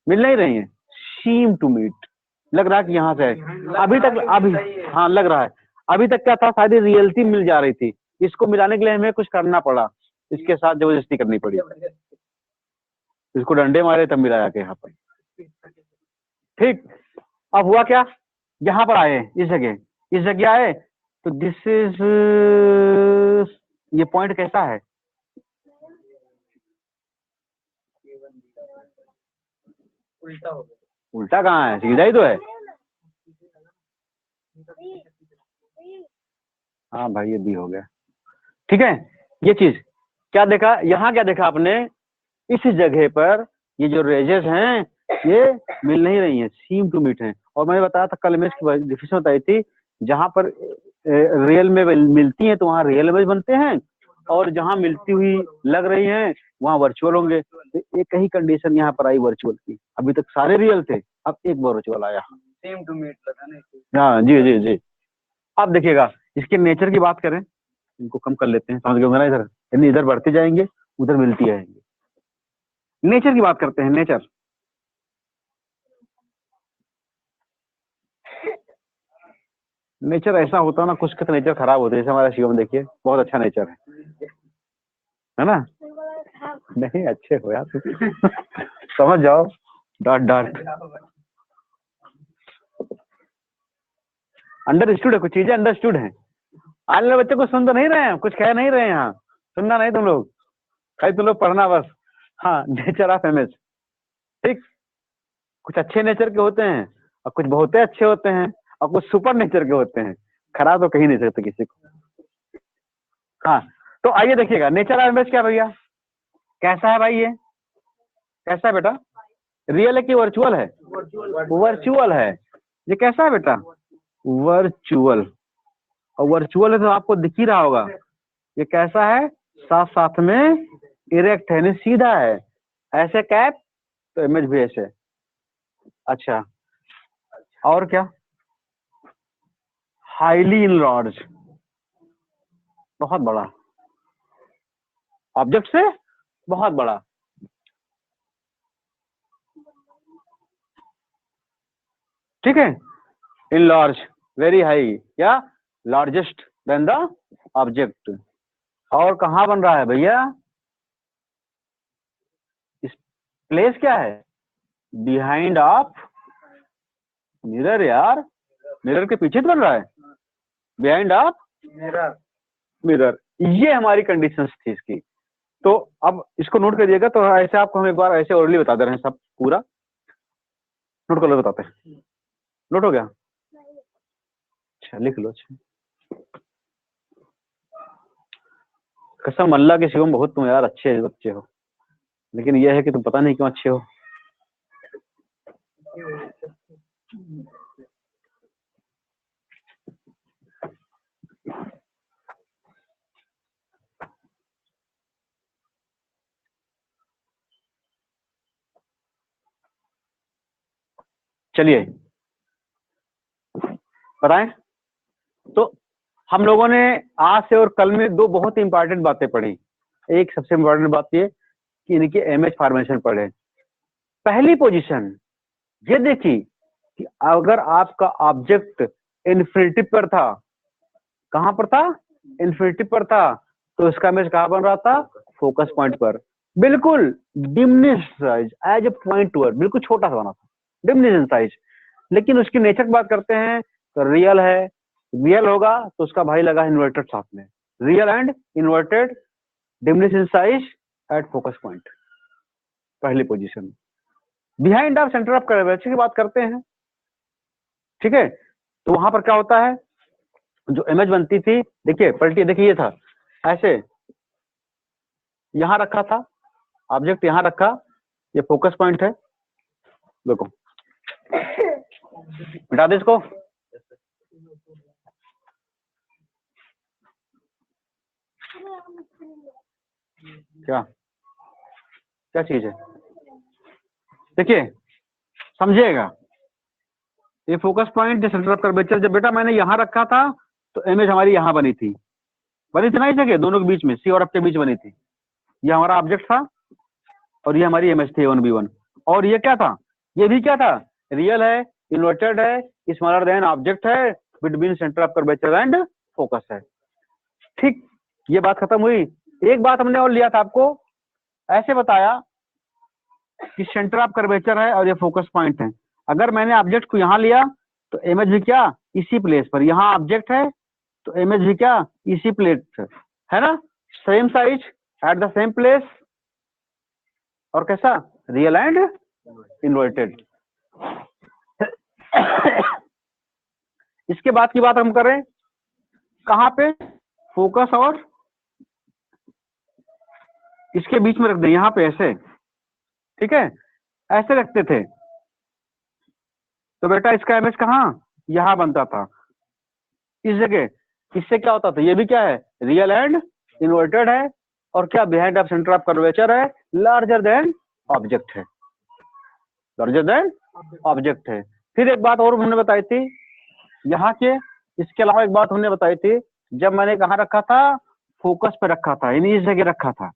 मिल नहीं रही है, सीम टू मीट, लग रहा है कि यहाँ से है अभी तक, अभी हाँ लग रहा है। अभी तक क्या था, शायद रियलिटी मिल जा रही थी, इसको मिलाने के लिए हमें कुछ करना पड़ा, इसके साथ जबरदस्ती करनी पड़ी, इसको डंडे मारे तब मिलाया के यहाँ पर। ठीक, अब हुआ क्या, यहाँ पर आए, इस जगह आए तो दिस इज, ये पॉइंट कैसा है, उल्टा हो गया। उल्टा कहाँ है, सीधा ही तो है। हाँ भाई ये भी हो गया, ठीक है। ये चीज क्या देखा, यहाँ क्या देखा आपने, इस जगह पर ये जो रेजेस हैं ये मिल नहीं रही हैं, सीम टू मीट हैं। और मैंने बताया था कल इमेज की डिफिनेशन बताई थी, जहां पर रियल में मिलती हैं तो वहाँ रियल इमेज बनते हैं, और जहां मिलती हुई लग रही हैं वहाँ वर्चुअल होंगे। तो एक ही कंडीशन यहाँ पर आई वर्चुअल की, अभी तक सारे रियल थे, अब एक वर्चुअल आया। सेम टू मीट लगा ना। हाँ जी जी जी। अब देखिएगा इसके नेचर की बात करें, इनको कम कर लेते हैं, समझ गए होंगे ना, इधर यानी इधर बढ़ते जाएंगे उधर मिलती जाएंगे। नेचर की बात करते हैं, नेचर नेचर ऐसा होता है ना, कुछ का नेचर खराब होता है, जैसे हमारा शिवम देखिए बहुत अच्छा नेचर है ना, नहीं अच्छे हो यार समझ जाओ, डॉट डॉट अंडरस्टूड है, कुछ चीजें अंडरस्टूड है। आने वाले बच्चे को सुन तो नहीं रहे हैं, कुछ कह नहीं रहे हैं, यहाँ सुनना नहीं तुम लोग, खाली तुम लोग पढ़ना बस। हाँ, नेचर ऑफ इमेज, ठीक, कुछ अच्छे नेचर के होते हैं और कुछ बहुत अच्छे होते हैं और कुछ सुपर नेचर के होते हैं, खराब तो कहीं नहीं सकते किसी को। हाँ, तो आइए देखिएगा नेचर ऑफ इमेज क्या भैया, कैसा है भाई, ये कैसा है बेटा, रियल है कि वर्चुअल है, वर्चुअल है। ये कैसा है बेटा, वर्चुअल, और वर्चुअल है तो आपको दिख ही रहा होगा ये कैसा है, साथ साथ में इरेक्ट है, नहीं सीधा है, ऐसे कैप तो इमेज भी ऐसे। अच्छा, और क्या, हाईली इनलार्ज, बहुत बड़ा, ऑब्जेक्ट से बहुत बड़ा, ठीक है, इनलार्ज, वेरी हाई, या लार्जेस्ट देन द ऑब्जेक्ट। और कहाँ बन रहा है भैया, इस प्लेस क्या है, बिहाइंड ऑफ मिरर, यार मिरर के पीछे तो बन रहा है, बिहाइंड ऑफ मिरर। ये हमारी कंडीशंस थी इसकी। तो अब इसको नोट करिएगा, तो ऐसे आपको हम एक बार ऐसे ओरली बता दे रहे हैं सब पूरा, नोट कर लो, बताते हैं, नोट हो गया, अच्छा लिख लो। अच्छा, कसम अल्लाह के शिवम बहुत तुम यार अच्छे बच्चे हो, लेकिन यह है कि तुम पता नहीं क्यों अच्छे हो। चलिए बताएं, तो हम लोगों ने आज से और कल में दो बहुत इंपॉर्टेंट बातें पढ़ी। एक सबसे इंपॉर्टेंट बात ये कि इनकी इमेज फॉर्मेशन पढ़े। पहली पोजीशन ये देखी कि अगर आपका ऑब्जेक्ट इन्फिनिटी पर था, कहां पर था, इन्फिनिटी पर था, तो इसका इमेज कहां बन रहा था, फोकस पॉइंट पर, बिल्कुल diminish size as a point टूअर, बिल्कुल छोटा सा बना था, डिमिनिश इन साइज। लेकिन उसकी नेचर की बात करते हैं तो रियल है, रियल होगा तो उसका भाई लगा इन्वर्टेड साथ में, real and inverted, diminish in size at focus point, पहली position. Behind of centre of curvature की बात करते हैं, ठीक है, तो वहां पर क्या होता है, जो इमेज बनती थी, देखिए पलटी, देखिए ये था ऐसे, यहां रखा था ऑब्जेक्ट, यहां रखा, ये फोकस पॉइंट है, देखो मिटा दे इसको, क्या क्या चीज है? देखिए समझिएगा, ये focus point centre of curvature जब बेटा मैंने यहाँ रखा था तो इमेज हमारी यहाँ बनी थी ना इस जगह, दोनों के बीच में, सी और एफ के बीच बनी थी। ये हमारा ऑब्जेक्ट था और ये हमारी इमेज थी A1B1। और ये क्या था? ये भी क्या था? रियल है, इन्वर्टेड है, स्मॉलर देन ऑब्जेक्ट है, between centre of curvature and focus है। ठीक, ये बात खत्म हुई। एक बात हमने और लिया था आपको, ऐसे बताया कि सेंटर ऑफ कर्वेचर है और ये फोकस पॉइंट है। अगर मैंने ऑब्जेक्ट को यहाँ लिया तो इमेज भी क्या इसी प्लेस पर, यहाँ ऑब्जेक्ट है तो इमेज भी क्या इसी प्लेस है ना, same size at the same place, और कैसा रियल एंड इन्वर्टेड। इसके बाद की बात हम करें कहाँ पे, फोकस और इसके बीच में रख दें, यहाँ पे ऐसे, ठीक है, ऐसे रखते थे तो बेटा इसका इमेज कहाँ यहाँ बनता था इस जगह। इससे क्या होता था, ये भी क्या है रियल एंड इन्वर्टेड है, और क्या behind of centre of curvature है, लार्जर देन ऑब्जेक्ट है, लार्जर देन ऑब्जेक्ट है। फिर एक बात और हमने बताई थी यहाँ के, इसके अलावा एक बात हमने बताई थी, जब मैंने कहाँ रखा था, फोकस पे रखा था, यानी इस जगह रखा था,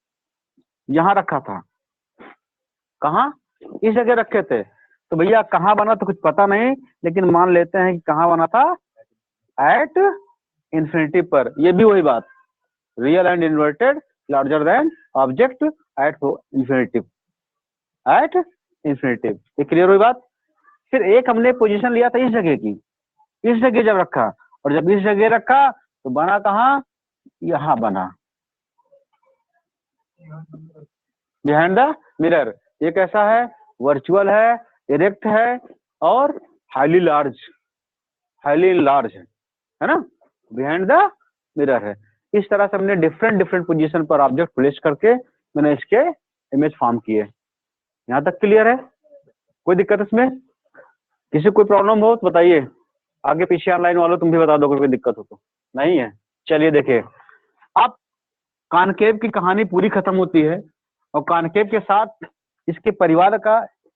यहाँ रखा था, कहाँ इस जगह रखे थे। तो भैया कहाँ बना तो कुछ पता नहीं, लेकिन मान लेते हैं कि कहाँ बना था, एट इंफिनिटी पर। ये भी वही बात, real and inverted, larger than object, at infinity, at infinity. ये क्लियर हुई बात। फिर एक हमने पोजीशन लिया था इस जगह की, इस जगह जब रखा, और जब इस जगह रखा तो बना कहाँ, यहाँ बना, बिहाइंड द मिरर। ये कैसा है, वर्चुअल है, इरेक्ट है और हाईली लार्ज, हाईली लार्ज है ना, बिहाइंड द मिरर है। इस तरह से हमने डिफरेंट पोजीशन पर ऑब्जेक्ट प्लेस करके मैंने इसके इमेज फॉर्म किए। यहाँ तक क्लियर है? कोई दिक्कत इसमें? किसी कोई प्रॉब्लम हो तो बताइए, आगे पीछे ऑनलाइन वालों तुम भी बता दो कोई दिक्कत हो तो। नहीं है? चलिए देखिए, अब कॉनकेव की कहानी पूरी खत्म होती है, और कॉनकेव के साथ इसके परिवार का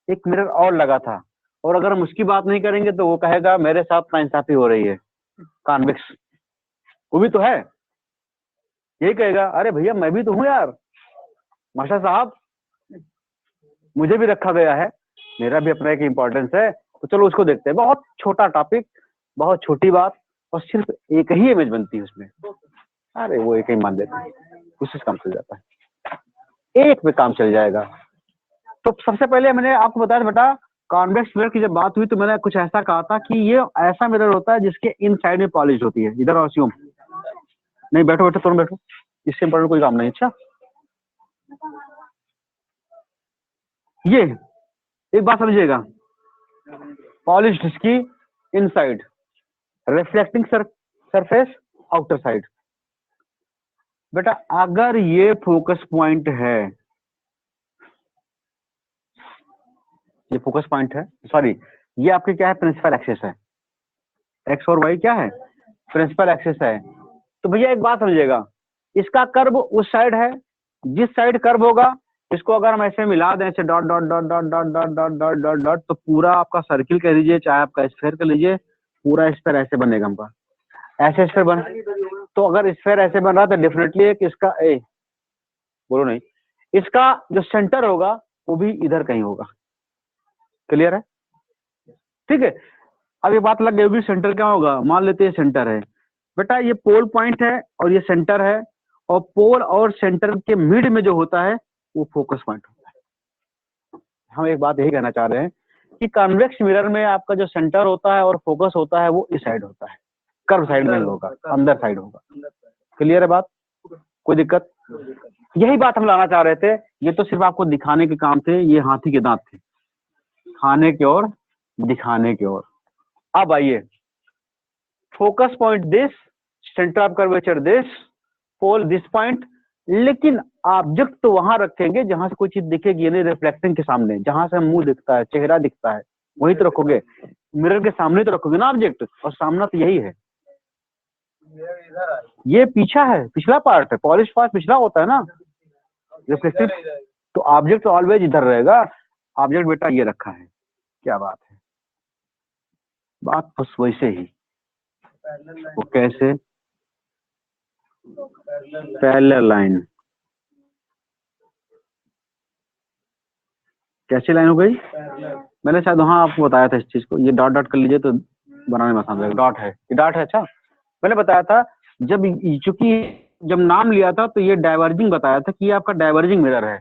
एक मिरर और लगा था, और अगर हम उसकी बात नहीं करेंगे तो वो कहेगा मेरे साथ नाइंसाफी हो रही है। कॉन्वेक्स वो भी तो है, यही कहेगा, अरे भैया मैं भी तो हूँ यार, मास्टर साहब मुझे भी रखा गया है, मेरा भी अपना एक इम्पोर्टेंस है, तो चलो उसको देखते हैं। बहुत छोटा टॉपिक, बहुत छोटी बात, और सिर्फ एक ही इमेज बनती है उसमें। अरे वो एक ही मान देते हैं, उसी से काम चल जाता है, एक पे काम चल जाएगा। तो सबसे पहले मैंने आपको बताया बेटा, कॉन्वेक्स मिरर की जब बात हुई तो मैंने कुछ ऐसा कहा था कि ये ऐसा मिरर होता है जिसके इन साइड में पॉलिश होती है। इधर और सियोम नहीं, बैठो बैठो तुम बैठो, इससे इम्पोर्टेंट कोई काम नहीं। अच्छा, ये एक बात समझिएगा, पॉलिश्ड इसकी inside, reflecting surface outer side. बेटा अगर ये फोकस पॉइंट है, ये फोकस पॉइंट है, सॉरी ये आपके क्या है, प्रिंसिपल एक्सिस है, एक्स और वाई क्या है, प्रिंसिपल एक्सिस है। तो भैया एक बात समझिएगा, इसका कर्व उस साइड है, जिस साइड कर्व होगा इसको अगर हम ऐसे मिला दें, ऐसे dot dot dot dot dot dot dot dot dot dot, तो पूरा आपका सर्किल कह लीजिए, चाहे आपका स्फेयर कर लीजिए, पूरा स्फेयर ऐसे बनेगा हमका, ऐसे स्फेयर बन। तो अगर स्फेयर ऐसे बन रहा तो डेफिनेटली एक इसका बोलो नहीं, इसका जो सेंटर होगा वो भी इधर कहीं होगा। क्लियर है? ठीक है, अब ये बात लग गई होगी सेंटर क्या होगा। मान लेते हैं सेंटर है बेटा, ये पोल पॉइंट है और ये सेंटर है, और पोल और सेंटर के मिड में जो होता है वो फोकस पॉइंट होता है। हम एक बात यही कहना चाह रहे हैं कि कॉन्वेक्स मिरर में आपका जो सेंटर होता है और फोकस होता है वो इस साइड होता है, कर्व साइड में होगा, अंदर साइड होगा। क्लियर है बात? कोई दिक्कत? यही बात हम लाना चाह रहे थे। ये तो सिर्फ आपको दिखाने के काम थे, ये हाथी के दांत थे, खाने की ओर दिखाने की ओर। अब आइए, focus point this, centre of curvature this, pole this point, लेकिन ऑब्जेक्ट तो वहां रखेंगे जहां से कोई चीज दिखेगी, यानी रिफ्लेक्टिंग के सामने, जहां से मुंह दिखता है, चेहरा दिखता है, वहीं तो रखोगे, मिरर के सामने तो रखोगे ना ऑब्जेक्ट, और सामना तो यही है। ये पीछा है, पिछला पार्ट है, पॉलिश पार्ट पिछला होता है ना, रिफ्लेक्टिव तो ऑब्जेक्ट ऑलवेज इधर रहेगा। ऑब्जेक्ट बेटा ये रखा है, क्या बात है, बात बस वैसे ही। वो कैसे? Parallel line. कैसी लाइन हो गई? मैंने शायद वहां आपको बताया था इस चीज को, ये डॉट डॉट कर लीजिए तो बनाने में आसान रहेगा। डॉट है, ये डॉट है। अच्छा, मैंने बताया था जब, चूंकि जब नाम लिया था तो ये डाइवर्जिंग बताया था कि ये आपका डाइवर्जिंग मिरर है,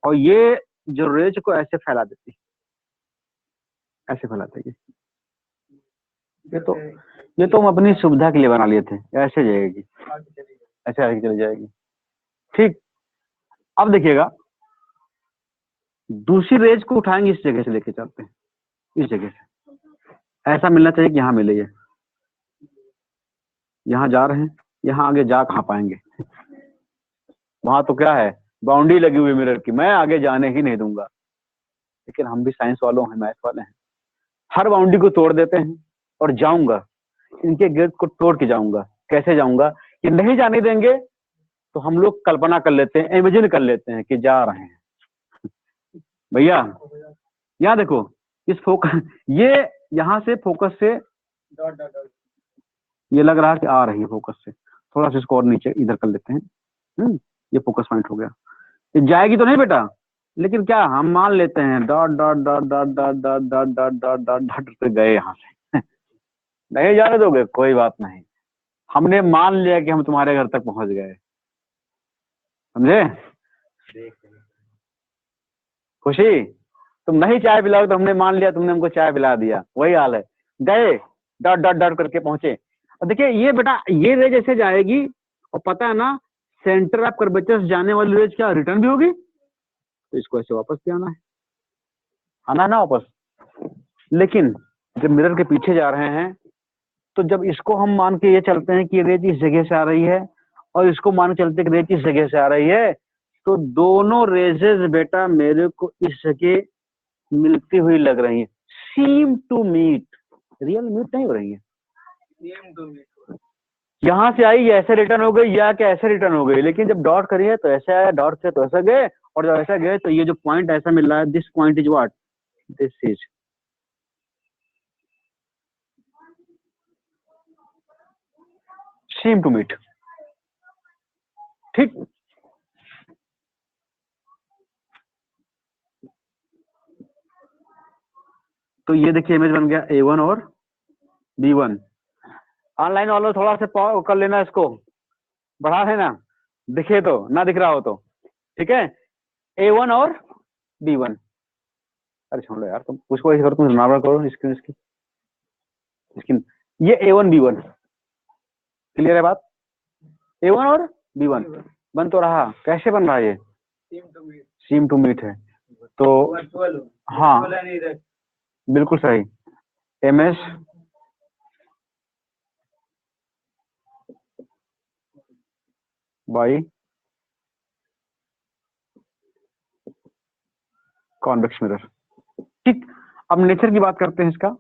और ये जो रेज को ऐसे फैला देती, ऐसे फैलाते है। ये तो हम अपनी सुविधा के लिए बना लिए थे, ऐसे जाएगी, ऐसे आगे चली जाएगी। ठीक, अब देखिएगा दूसरी रेज को उठाएंगे, इस जगह से लेके चलते हैं, इस जगह से ऐसा मिलना चाहिए कि यहाँ मिले। ये यहाँ जा रहे हैं, यहाँ आगे जा कहाँ पाएंगे? वहां तो क्या है, बाउंड्री लगी हुई मिरर की, मैं आगे जाने ही नहीं दूंगा। लेकिन हम भी साइंस वालों हैं, मैथ वाले हैं, हर बाउंड्री को तोड़ देते हैं और जाऊंगा, इनके गेट को तोड़ के जाऊंगा। कैसे जाऊंगा? कि नहीं जाने देंगे तो हम लोग कल्पना कर लेते हैं, इमेजिन कर लेते हैं कि जा रहे हैं। भैया यहाँ देखो, इस फोकस, ये यहाँ से फोकस से ये लग रहा है कि आ रही है फोकस से, थोड़ा सा इसको और नीचे इधर कर लेते हैं। ये फोकस पॉइंट हो गया। ये जाएगी तो नहीं बेटा, लेकिन क्या हम मान लेते हैं dot dot dot dot dot dot dot dot dot dot dot पे गए यहाँ से। नहीं जाने दोगे, कोई बात नहीं, हमने मान लिया कि हम तुम्हारे घर तक पहुंच गए। समझे? खुशी, तुम नहीं चाय पिलाओ तो हमने मान लिया तुमने हमको चाय पिला दिया, वही हाल है। गए, डॉट डॉट डॉट करके पहुंचे। और देखिए ये बेटा, ये रेज ऐसे जाएगी, और पता है ना सेंटर ऑफ कर्वेचर जाने वाली रेज क्या रिटर्न भी होगी, तो इसको ऐसे वापस भी आना है ना वापस। लेकिन जब मिरर के पीछे जा रहे हैं, तो जब इसको हम मान के ये चलते हैं कि रेज इस जगह से आ रही है, और इसको मान के चलते कि रेज इस जगह से आ रही है, तो दोनों रेजेस बेटा मेरे को इस जगह मिलती हुई लग रही है। Seem to meet, real meet नहीं हो रही है। यहाँ से आई, ऐसे रिटर्न हो गई, या क्या ऐसे रिटर्न हो गई, लेकिन जब डॉट करिए तो ऐसे आया, डॉट से तो ऐसा गए, और जब ऐसा गए तो ये जो पॉइंट ऐसा मिल रहा है, this point is what, this is same to meet. ठीक, तो ये देखिए इमेज बन गया A1 और B1। ऑनलाइन वालों थोड़ा सा कर लेना, इसको बढ़ा देना, दिखे तो ना, दिख रहा हो तो ठीक है। A1 और B1। अरे छोड़ लो यार, तुम उसको ऐसे करो, तुम नॉर्मल करो स्क्रीन इसकी, स्क्रीन ये A1 B1। क्लियर है बात? A1 और B1 बन तो रहा, कैसे बन रहा है? ये सीम टू मीट है, तो हाँ बिल्कुल सही। MS by convex mirror. ठीक, अब नेचर की बात करते हैं इसका।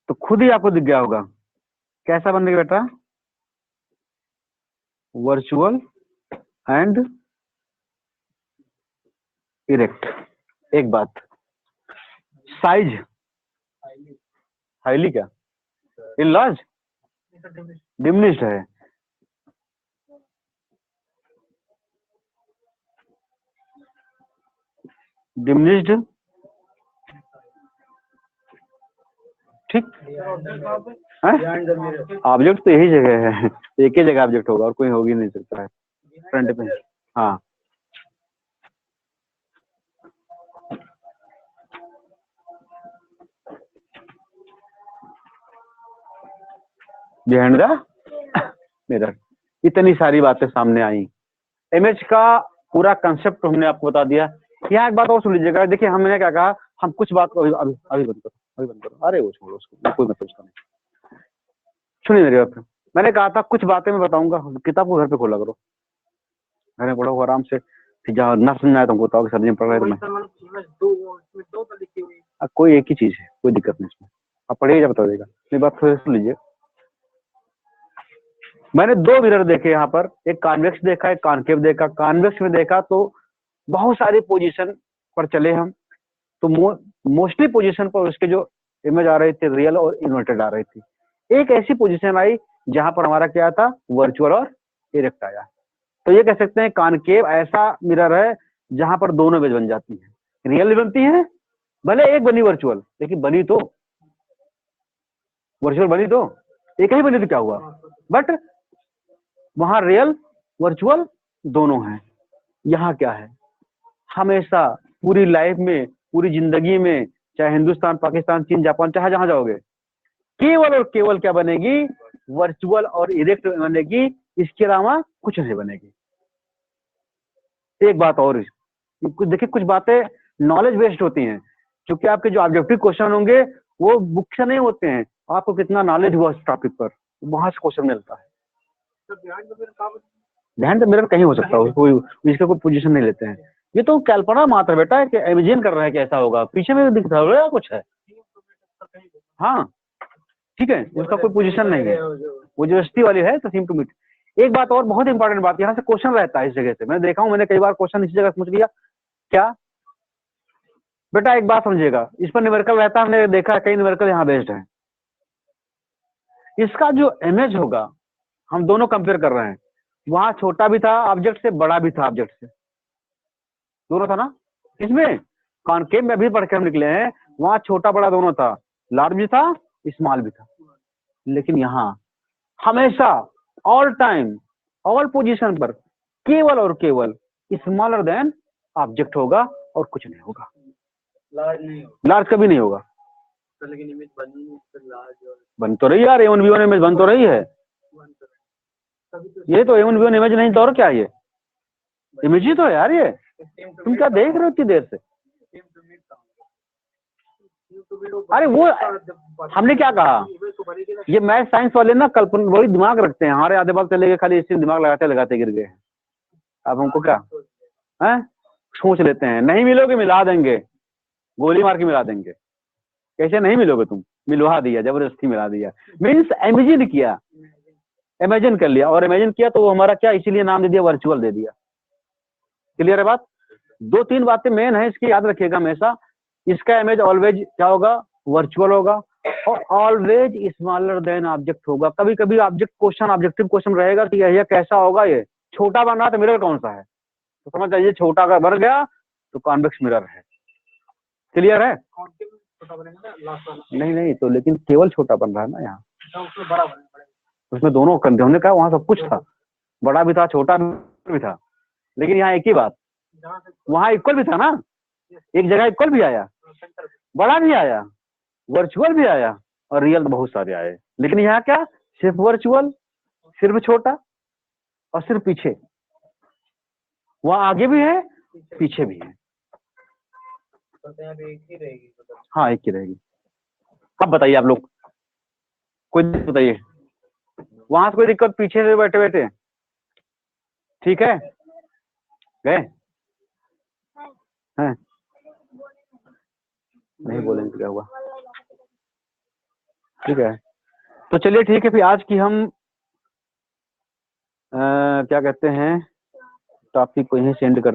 तो खुद ही आपको दिख गया होगा कैसा बनेगा बेटा, वर्चुअल एंड इरेक्ट। एक बात, साइज हाईली क्या, इनलार्ज, डिमिनिश्ड है। डिमिनिश्ड, ठीक। ऑब्जेक्ट तो यही जगह है, एक ही जगह ऑब्जेक्ट होगा और कोई हो ही नहीं सकता है फ्रंट पे। हाँ बिहाइंड द मिरर। इतनी सारी बातें सामने आई। इमेज का पूरा कंसेप्ट हमने आपको बता दिया। यहाँ एक बात और सुन लीजिएगा, देखिए हमने क्या कहा, हम कुछ बात को अभी बंद करो, अभी बंद करो, अरे वो छोड़ो उसको, कोई मतलब उसका नहीं। सुनिए मेरी बात, मैंने कहा था कुछ बातें मैं बताऊंगा, किताब को घर पे खोला करो, घर में पढ़ो आराम से, जहाँ ना समझ आए तो हमको बताओ कि सब्जी में पढ़ रहे तो कोई एक ही चीज है, कोई दिक्कत नहीं इसमें, आप पढ़िए जब बता देगा। मेरी बात थोड़ी सुन लीजिए। मैंने 2 मिरर देखे यहाँ पर, एक कॉन्वेक्स देखा, एक कॉनकेव देखा। कॉन्वेक्स में देखा तो बहुत सारी पोजीशन पर चले हम, तो मोस्टली पोजीशन पर उसके जो इमेज आ रही थी रियल और इन्वर्टेड आ रही थी। एक ऐसी पोजीशन आई जहां पर हमारा क्या था, वर्चुअल और इरेक्ट आया। तो ये कह सकते हैं कॉनकेव ऐसा मिरर है जहां पर दोनों इमेज बन जाती है, रियल भी बनती है, भले एक बनी वर्चुअल, लेकिन बनी तो वर्चुअल बनी तो एक ही बनी तो क्या हुआ, बट वहां रियल वर्चुअल दोनों हैं। यहाँ क्या है, हमेशा पूरी लाइफ में, पूरी जिंदगी में, चाहे हिंदुस्तान, पाकिस्तान, चीन, जापान, चाहे जहां जाओगे, केवल और केवल क्या बनेगी, वर्चुअल और इरेक्ट बनेगी, इसके अलावा कुछ नहीं बनेगी। एक बात और, देखिए कुछ बातें नॉलेज बेस्ड होती हैं, क्योंकि आपके जो ऑब्जेक्टिव क्वेश्चन होंगे वो बुक से नहीं होते हैं, आपको कितना नॉलेज हुआ इस टॉपिक पर, वहां से क्वेश्चन मिलता है। ध्यान तो मिरर कहीं हो सकता है, कोई इसका कोई पोजीशन नहीं लेते हैं, ये तो कल्पना मात्र बेटा, कि इमेजिन कर रहा है कि ऐसा होगा, पीछे में दिख रहा है कुछ है। हाँ ठीक है, उसका कोई पोजीशन नहीं है, वो जो एसटी वाली है तो सिम्टोमिट। एक बात और बहुत इंपॉर्टेंट बात, यहाँ से क्वेश्चन रहता है इस जगह से, मैंने देखा हूँ, मैंने कई बार क्वेश्चन इसी जगह पूछ लिया। क्या बेटा, एक बात समझिएगा, इस पर न्यूमेरिकल रहता है, हमने देखा कई न्यूमेरिकल यहाँ बेस्ड है। इसका जो इमेज होगा, हम दोनों कंपेयर कर रहे हैं, वहां छोटा भी था ऑब्जेक्ट से, बड़ा भी था ऑब्जेक्ट से, दोनों था ना। इसमें कॉनकेव में भी पढ़ के हम निकले हैं, वहां छोटा बड़ा दोनों था, लार्ज भी था स्मॉल भी था। लेकिन यहाँ हमेशा ऑल टाइम ऑल पोजीशन पर केवल और केवल स्मॉलर देन ऑब्जेक्ट होगा और कुछ नहीं होगा, लार्ज कभी नहीं होगा। लेकिन इमेज बनी नहीं, तो लार्ज और बन तो रही यार, A1 B1 इमेज बन तो रही है, ये तो A1 B1 इमेज नहीं तो और क्या है, ये इमेज ही तो है यार, ये तुम क्या देख रहे हो इतनी देर से। अरे वो हमने क्या कहा, ये मैथ साइंस वाले ना कल्पना वही दिमाग रखते हैं, हमारे आधे बाल चले गए, खाली इसी दिमाग लगाते लगाते गिर गए। अब हमको क्या है, सोच लेते हैं, नहीं मिलोगे मिला देंगे, गोली मार के मिला देंगे। कैसे नहीं मिलोगे तुम, मिलवा दिया, जबरदस्ती मिला दिया, मीन्स इमेजिन किया, इमेजिन कर लिया, और इमेजिन किया तो वो हमारा क्या, इसीलिए नाम दे दिया वर्चुअल दे दिया। क्लियर है बात। 2-3 बातें मेन है, इसकी याद रखिएगा हमेशा। इसका इमेज ऑलवेज क्या होगा, वर्चुअल होगा, और ऑलवेज स्मॉलर देन ऑब्जेक्ट होगा। कभी कभी ऑब्जेक्ट क्वेश्चन, ऑब्जेक्टिव क्वेश्चन रहेगा कि यह कैसा होगा, ये छोटा बन रहा तो मिरर कौन सा है, तो समझ जाइए छोटा अगर बन गया तो कॉन्वेक्स मिरर है। क्लियर है। नहीं नहीं, तो लेकिन केवल छोटा बन रहा है ना यहाँ, उसमें दोनों कंधे, हमने कहा वहां सब कुछ था, बड़ा भी था छोटा भी था, लेकिन यहाँ एक ही बात, वहां इक्वल भी था ना, एक जगह इक्वल भी आया, बड़ा भी आया, वर्चुअल भी आया, और रियल बहुत सारे आए। लेकिन यहाँ क्या, सिर्फ वर्चुअल, सिर्फ छोटा, और सिर्फ पीछे, वहां आगे भी है पीछे भी है। एक ही रहेगी। हाँ एक ही रहेगी। अब बताइए आप लोग, कोई दिक्कत बताइए, वहां से कोई दिक्कत, पीछे से बैठे बैठे ठीक है, गए हैं, नहीं बोलेंगे क्या हुआ, ठीक है। तो चलिए ठीक है, फिर आज की हम क्या कहते हैं, टॉपिक को यहीं से एंड करते हैं।